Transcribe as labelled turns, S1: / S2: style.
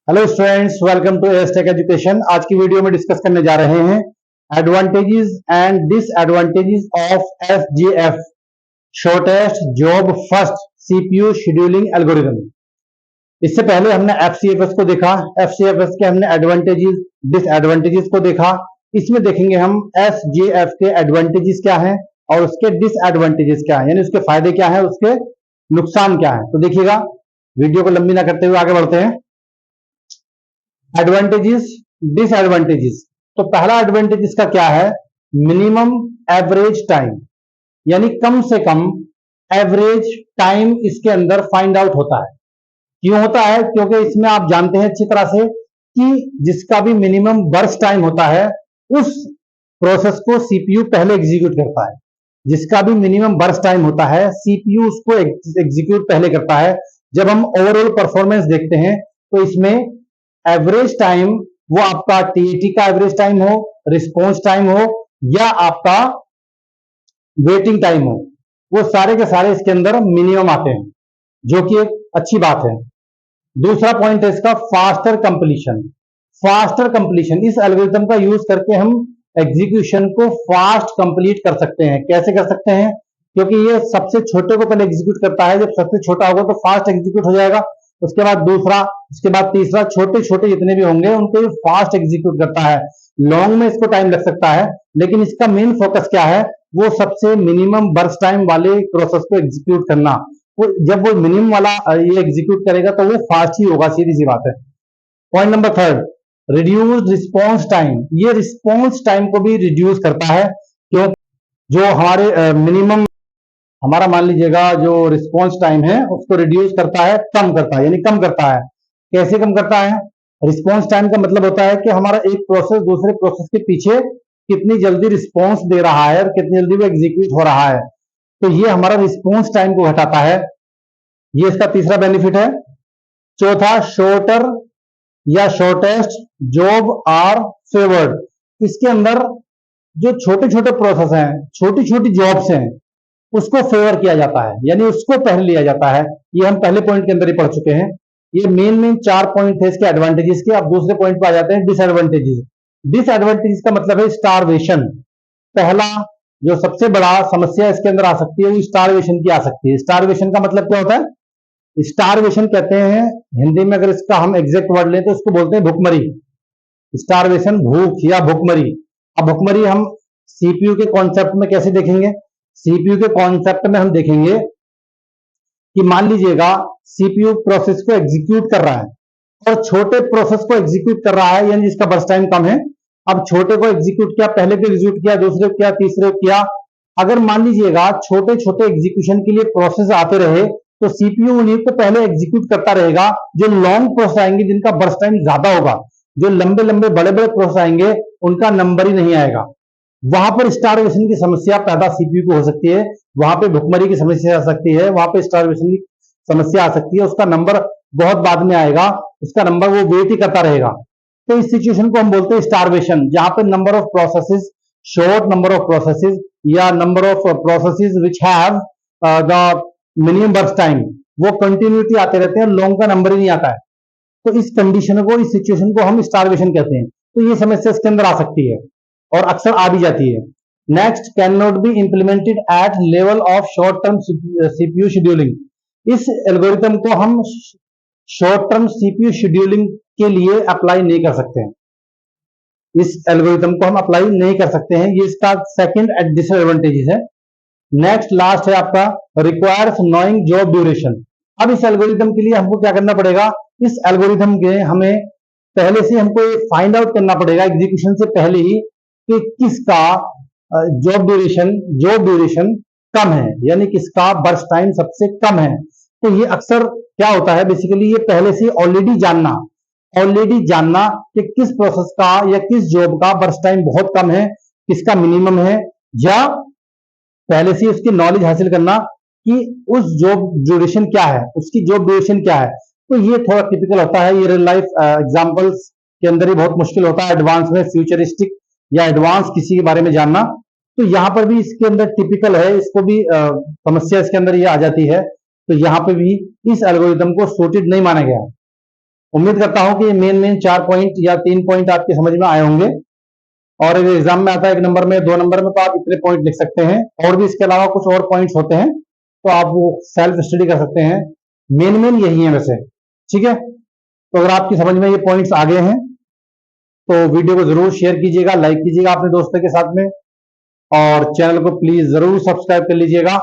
S1: Hello students, welcome to Astech education. आज की video में डिस्कस करने जा रहे हैं advantages and disadvantages of SJF, shortest job first CPU scheduling algorithm. इससे पहले हमने एफसीएफएस को देखा। एफसीएफएस के हमने एडवांटेजेस डिसएडवांटेजेस को देखा। इसमें देखेंगे हम एसजीएफ के एडवांटेजेस क्या हैं और उसके डिसएडवांटेजेस क्या है, यानी उसके फायदे क्या है, उसके नुकसान क्या है। तो देखिएगा, वीडियो को लंबी ना करते हुए आगे बढ़ते हैं। Advantages disadvantages. तो पहला एडवांटेजेस का क्या है, मिनिमम एवरेज टाइम, यानी कम से कम एवरेज टाइम इसके अंदर फाइंड आउट होता है। क्यों होता है? क्योंकि इसमें आप जानते हैं अच्छी तरह से कि जिसका भी मिनिमम बर्स्ट टाइम होता है उस प्रोसेस को सीपीयू पहले एग्जीक्यूट करता है। जिसका भी मिनिमम बर्स्ट टाइम होता है सीपीयू उसको एग्जीक्यूट पहले करता है। जब हम ओवरऑल परफॉर्मेंस देखते हैं तो इसमें एवरेज टाइम, वो आपका टीईटी का एवरेज टाइम हो, रिस्पॉन्स टाइम हो या आपका वेटिंग टाइम हो, वो सारे के सारे इसके अंदर मिनिमम आते हैं, जो कि एक अच्छी बात है। दूसरा पॉइंट है इसका फास्टर कंप्लीशन। फास्टर कंप्लीशन, इस एल्गोरिथम का यूज करके हम एग्जीक्यूशन को फास्ट कंप्लीट कर सकते हैं। कैसे कर सकते हैं? क्योंकि ये सबसे छोटे को पहले एग्जीक्यूट करता है। जब सबसे छोटा होगा तो फास्ट एग्जीक्यूट हो जाएगा, उसके बाद दूसरा, उसके बाद तीसरा, छोटे छोटे जितने भी होंगे उनको ये फास्ट एग्जीक्यूट करता है। लॉन्ग में इसको टाइम लग सकता है, लेकिन इसका मेन फोकस क्या है, वो सबसे मिनिमम बर्स्ट टाइम वाले प्रोसेस को एग्जीक्यूट करना। वो जब वो मिनिमम वाला ये एग्जीक्यूट करेगा तो वो फास्ट ही होगा, सीधी सी बात है। Point number third, reduce response time. ये रिस्पॉन्स टाइम को भी रिड्यूस करता है। क्यों? जो हमारे मिनिमम, हमारा मान लीजिएगा जो रिस्पॉन्स टाइम है उसको रिड्यूस करता है, कम करता है, यानी कम करता है। कैसे कम करता है? रिस्पॉन्स टाइम का मतलब होता है कि हमारा एक प्रोसेस दूसरे प्रोसेस के पीछे कितनी जल्दी रिस्पॉन्स दे रहा है और कितनी जल्दी वो एग्जीक्यूट हो रहा है। तो ये हमारा रिस्पॉन्स टाइम को घटाता है। ये इसका तीसरा बेनिफिट है। चौथा, शॉर्टर या शॉर्टेस्ट जॉब आर फेवर्ड। इसके अंदर जो छोटे छोटे प्रोसेस हैं, छोटी छोटी जॉब्स हैं, उसको फेवर किया जाता है, यानी उसको पहले लिया जाता है। ये हम पहले पॉइंट के अंदर ही पढ़ चुके हैं। ये मेन चार पॉइंट थे इसके एडवांटेजेस के। अब दूसरे पॉइंट पे आ जाते हैं, डिसएडवांटेजेस। डिसएडवांटेजेस का मतलब है स्टारवेशन। पहला जो सबसे बड़ा समस्या इसके अंदर आ सकती है वो स्टारवेशन की आ सकती है। स्टारवेशन का मतलब क्या होता है? स्टारवेशन कहते हैं हिंदी में, अगर इसका हम एग्जैक्ट वर्ड लें तो इसको बोलते हैं भुखमरी। स्टारवेशन, भूख या भुखमरी। अब भुखमरी हम सीपीयू के कॉन्सेप्ट में कैसे देखेंगे? सीपीयू के कॉन्सेप्ट में हम देखेंगे कि मान लीजिएगा सीपीयू प्रोसेस को एग्जीक्यूट कर रहा है और छोटे प्रोसेस को एग्जीक्यूट कर रहा है, यानी जिसका बर्स्ट टाइम कम है। अब छोटे को एग्जीक्यूट किया, पहले को एग्जीक्यूट किया, दूसरे को किया, तीसरे को किया। अगर मान लीजिएगा छोटे छोटे एग्जीक्यूशन के लिए प्रोसेस आते रहे तो सीपीयू उन्हीं को पहले एग्जीक्यूट करता रहेगा। जो लॉन्ग प्रोसेस आएंगे जिनका बर्स्ट टाइम ज्यादा होगा, जो लंबे लंबे बड़े बड़े प्रोसेस आएंगे उनका नंबर ही नहीं आएगा। वहां पर स्टारवेशन की समस्या पैदा सीपीयू को हो सकती है, वहां पे भुखमरी की समस्या आ सकती है, वहां पे स्टारवेशन की समस्या आ सकती है। उसका नंबर बहुत बाद में आएगा, उसका नंबर वो वेट ही करता रहेगा। तो इस सिचुएशन को हम बोलते हैं स्टारवेशन, जहां पे number of processes, short number of processes या number of processes which have the minimum burst time, वो कंटिन्यूटी आते रहते हैं, लॉन्ग का नंबर ही नहीं आता है। तो इस कंडीशन को, इस सिचुएशन को हम स्टारवेशन कहते हैं। तो ये समस्या इसके अंदर आ सकती है और अक्सर आ भी जाती है। Next, can not be implemented at level of short term CPU scheduling. इस एल्गोरिथम को हम शॉर्ट टर्म सीपीयू शेड्यूलिंग के लिए अप्लाई नहीं कर सकते हैं। इस एल्गोरिथम को हम अप्लाई नहीं कर सकते हैं, ये इसका सेकंड डिसएडवांटेज है। नेक्स्ट लास्ट है आपका, रिक्वायर्स नोइंग जॉब ड्यूरेशन। अब इस एल्गोरिथम के लिए हमको क्या करना पड़ेगा? इस एल्गोरिथम के हमें पहले से हमको फाइंड आउट करना पड़ेगा एग्जीक्यूशन से पहले ही कि किसका जॉब ड्यूरेशन कम है, यानी किसका बर्स्ट टाइम सबसे कम है। तो ये अक्सर क्या होता है, बेसिकली ये पहले से ऑलरेडी जानना कि किस प्रोसेस का या किस जॉब का बर्स्ट टाइम बहुत कम है, किसका मिनिमम है, या पहले से उसकी नॉलेज हासिल करना कि उस जॉब ड्यूरेशन क्या है, उसकी जॉब ड्यूरेशन क्या है। तो ये थोड़ा टिपिकल होता है, ये रियल लाइफ एग्जांपल्स के अंदर ही बहुत मुश्किल होता है एडवांस में, फ्यूचरिस्टिक या एडवांस किसी के बारे में जानना। तो यहां पर भी इसके अंदर टिपिकल है, इसको भी समस्या इसके अंदर ये आ जाती है। तो यहां पे भी इस एल्गोरिथम को सूटेड नहीं माना गया। उम्मीद करता हूं कि मेन 4 पॉइंट या 3 पॉइंट आपके समझ में आए होंगे। और अगर एग्जाम में आता है 1 नंबर में, 2 नंबर में, तो आप इतने पॉइंट लिख सकते हैं। और भी इसके अलावा कुछ और पॉइंट्स होते हैं तो आप वो सेल्फ स्टडी कर सकते हैं। मेन यही है वैसे, ठीक है। तो अगर आपकी समझ में ये पॉइंट्स आ गए हैं तो वीडियो को जरूर शेयर कीजिएगा, लाइक कीजिएगा अपने दोस्तों के साथ में, और चैनल को प्लीज जरूर सब्सक्राइब कर लीजिएगा।